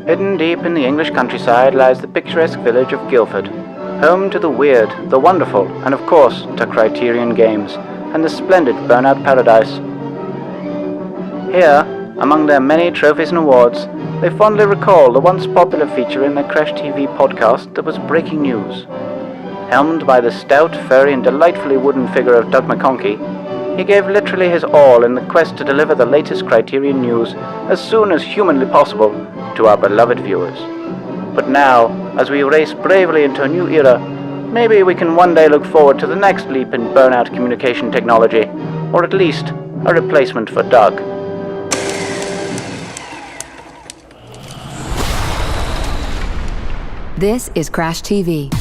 Hidden deep in the English countryside lies the picturesque village of Guildford, home to the weird, the wonderful, and of course to Criterion games, and the splendid Burnout Paradise. Here, among their many trophies and awards, they fondly recall the once popular feature in their Crash TV podcast that was breaking news. Helmed by the stout, furry, and delightfully wooden figure of Doug McConkie, he gave literally his all in the quest to deliver the latest Criterion news as soon as humanly possible to our beloved viewers. But now, as we race bravely into a new era, maybe we can one day look forward to the next leap in burnout communication technology, or at least a replacement for Doug. This is Crash TV.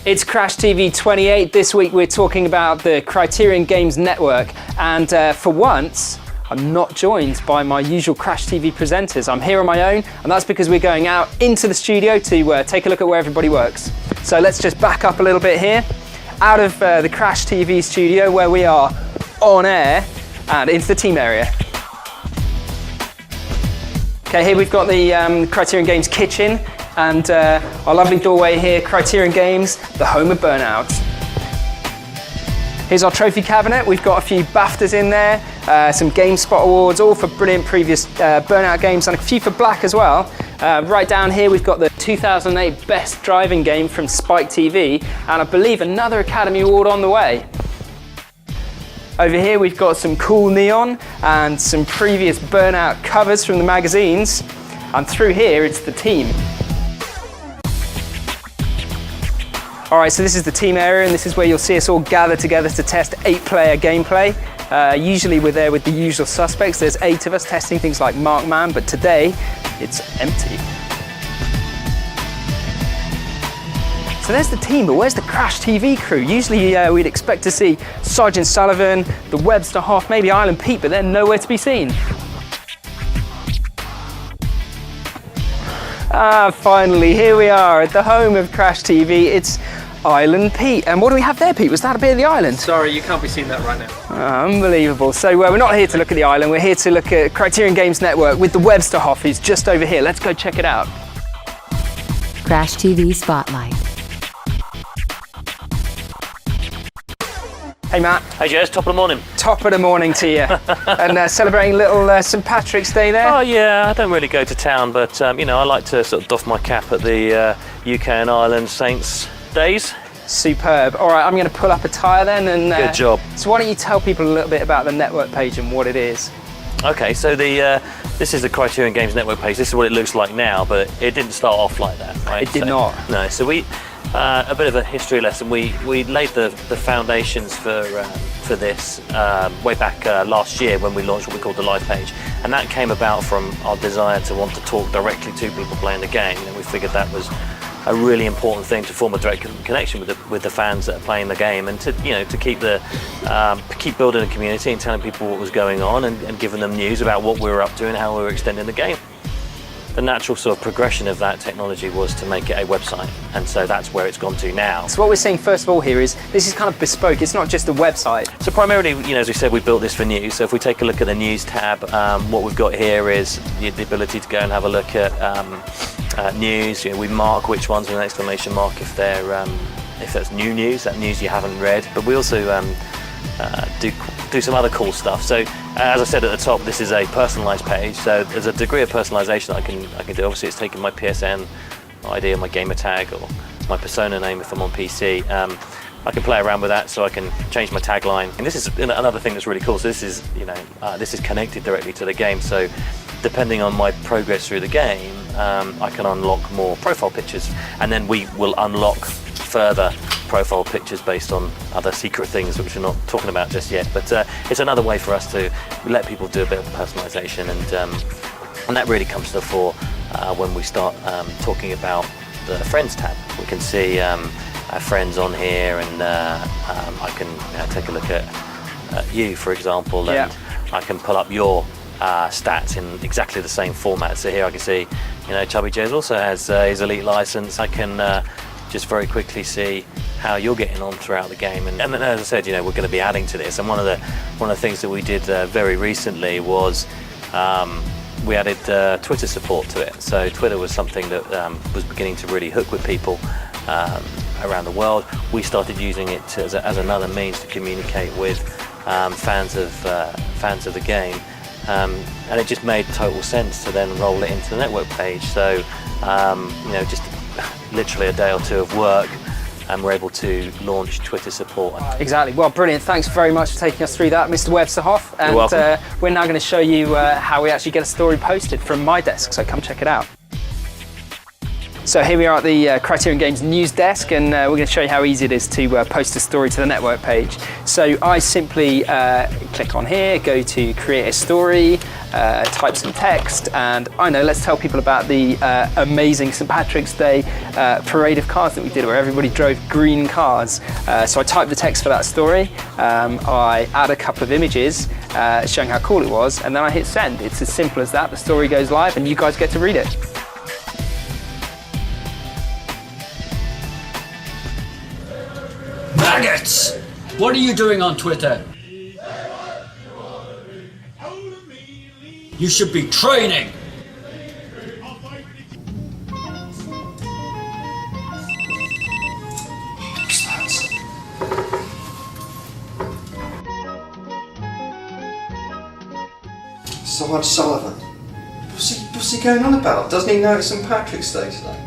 It's Crash TV 28. This week we're talking about the Criterion Games Network, and for once I'm not joined by my usual Crash TV presenters. I'm here on my own, and that's because we're going out into the studio to take a look at where everybody works. So let's just back up a little bit here, out of the Crash TV studio where we are on air, and into the team area. Okay, here we've got the Criterion Games kitchen, and our lovely doorway here, Criterion Games, the home of Burnout. Here's our trophy cabinet. We've got a few BAFTAs in there, some GameSpot awards, all for brilliant previous Burnout games, and a few for Black as well. Right down here we've got the 2008 Best Driving Game from Spike TV, and I believe another Academy Award on the way. Over here we've got some cool neon and some previous Burnout covers from the magazines, and through here it's the team. Alright, so this is the team area, and this is where you'll see us all gather together to test 8-player gameplay. Usually we're there with the usual suspects. There's 8 of us testing things like Markman, but today it's empty. So there's the team, but where's the Crash TV crew? Usually we'd expect to see Sergeant Sullivan, the Webster Hoff, maybe Island Pete, but they're nowhere to be seen. Finally, here we are at the home of Crash TV. It's Island Pete. And what do we have there, Pete? Was that a bit of the island? Sorry, you can't be seeing that right now. Unbelievable. So we're not here to look at the island, we're here to look at Criterion Games Network with the Webster Hoff, who's just over here. Let's go check it out. Crash TV Spotlight. Hey Matt. Hey Jez, top of the morning. Top of the morning to you. And celebrating little St Patrick's Day there? Oh yeah, I don't really go to town, but you know, I like to sort of doff my cap at the UK and Ireland Saints Days. Superb. All right, I'm going to pull up a tyre then. And good job. So why don't you tell people a little bit about the network page and what it is? Okay, so this is the Criterion Games Network page. This is what it looks like now, but it didn't start off like that, right? It did not. No, so we, a bit of a history lesson. We laid the foundations for this way back last year when we launched what we called the live page, and that came about from our desire to want to talk directly to people playing the game, and we figured that was a really important thing to form a direct connection with the fans that are playing the game, and to keep building a community and telling people what was going on, and giving them news about what we were up to and how we were extending the game. The natural sort of progression of that technology was to make it a website, and so that's where it's gone to now. So what we're seeing first of all here is this is kind of bespoke. It's not just a website. So primarily, as we said, we built this for news. So if we take a look at the news tab, what we've got here is the ability to go and have a look at news. We mark which ones with an exclamation mark if that's new news, that news you haven't read. But we also do some other cool stuff. So as I said at the top, this is a personalized page. So there's a degree of personalization that I can do. Obviously, it's taking my PSN ID or my gamer tag or my persona name if I'm on PC. I can play around with that, so I can change my tagline. And this is another thing that's really cool. So this is this is connected directly to the game. So depending on my progress through the game, I can unlock more profile pictures, and then we will unlock further profile pictures based on other secret things which we're not talking about just yet. But it's another way for us to let people do a bit of personalization, and that really comes to the fore when we start talking about the Friends tab. We can see our friends on here, and I can take a look at you, for example, and I can pull up your stats in exactly the same format. So here I can see, Chubby Jez also has his elite license. I can just very quickly see how you're getting on throughout the game. And as I said, we're going to be adding to this. And one of the things that we did very recently was we added Twitter support to it. So Twitter was something that was beginning to really hook with people around the world. We started using it as another means to communicate with fans of the game. And it just made total sense to then roll it into the network page. So, just literally a day or two of work, and we're able to launch Twitter support. Exactly. Well, brilliant. Thanks very much for taking us through that, Mr. Websterhoff. And You're welcome. We're now going to show you how we actually get a story posted from my desk. So come check it out. So here we are at the Criterion Games news desk, and we're going to show you how easy it is to post a story to the network page. So I simply click on here, go to create a story, type some text, and let's tell people about the amazing St. Patrick's Day parade of cars that we did, where everybody drove green cars. So I type the text for that story, I add a couple of images showing how cool it was, and then I hit send. It's as simple as that. The story goes live and you guys get to read it. Maggots! What are you doing on Twitter? You should be training! Sarge Sullivan. What's he going on about? Doesn't he know it's St. Patrick's Day today?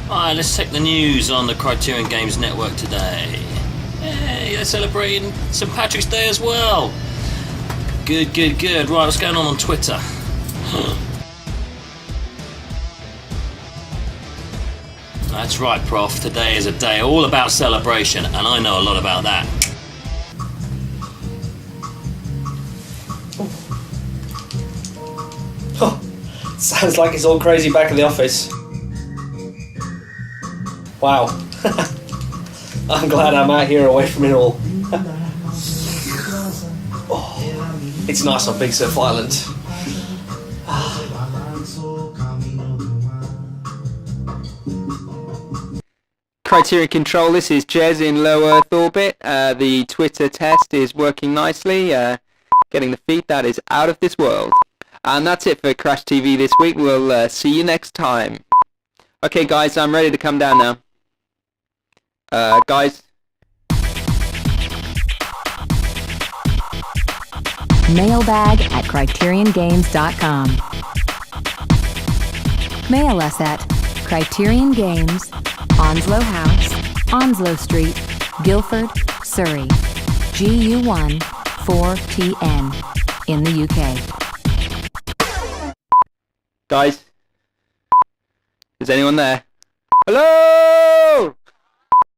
Alright, let's check the news on the Criterion Games Network today. Hey, they're celebrating St. Patrick's Day as well. Good. Right, what's going on Twitter? That's right, Prof. Today is a day all about celebration, and I know a lot about that. Sounds like it's all crazy back in the office. Wow. I'm glad I'm out here away from it all. Oh, it's nice on Big Surf Island. Criterion Control, this is Jez in low Earth orbit. The Twitter test is working nicely. Getting the feed that is out of this world. And that's it for Crash TV this week. We'll see you next time. Okay, guys, I'm ready to come down now. Guys. Mailbag@CriterionGames.com. Mail us at Criterion Games, Onslow House, Onslow Street, Guildford, Surrey, GU1 4TN in the UK. Guys, is anyone there? Hello?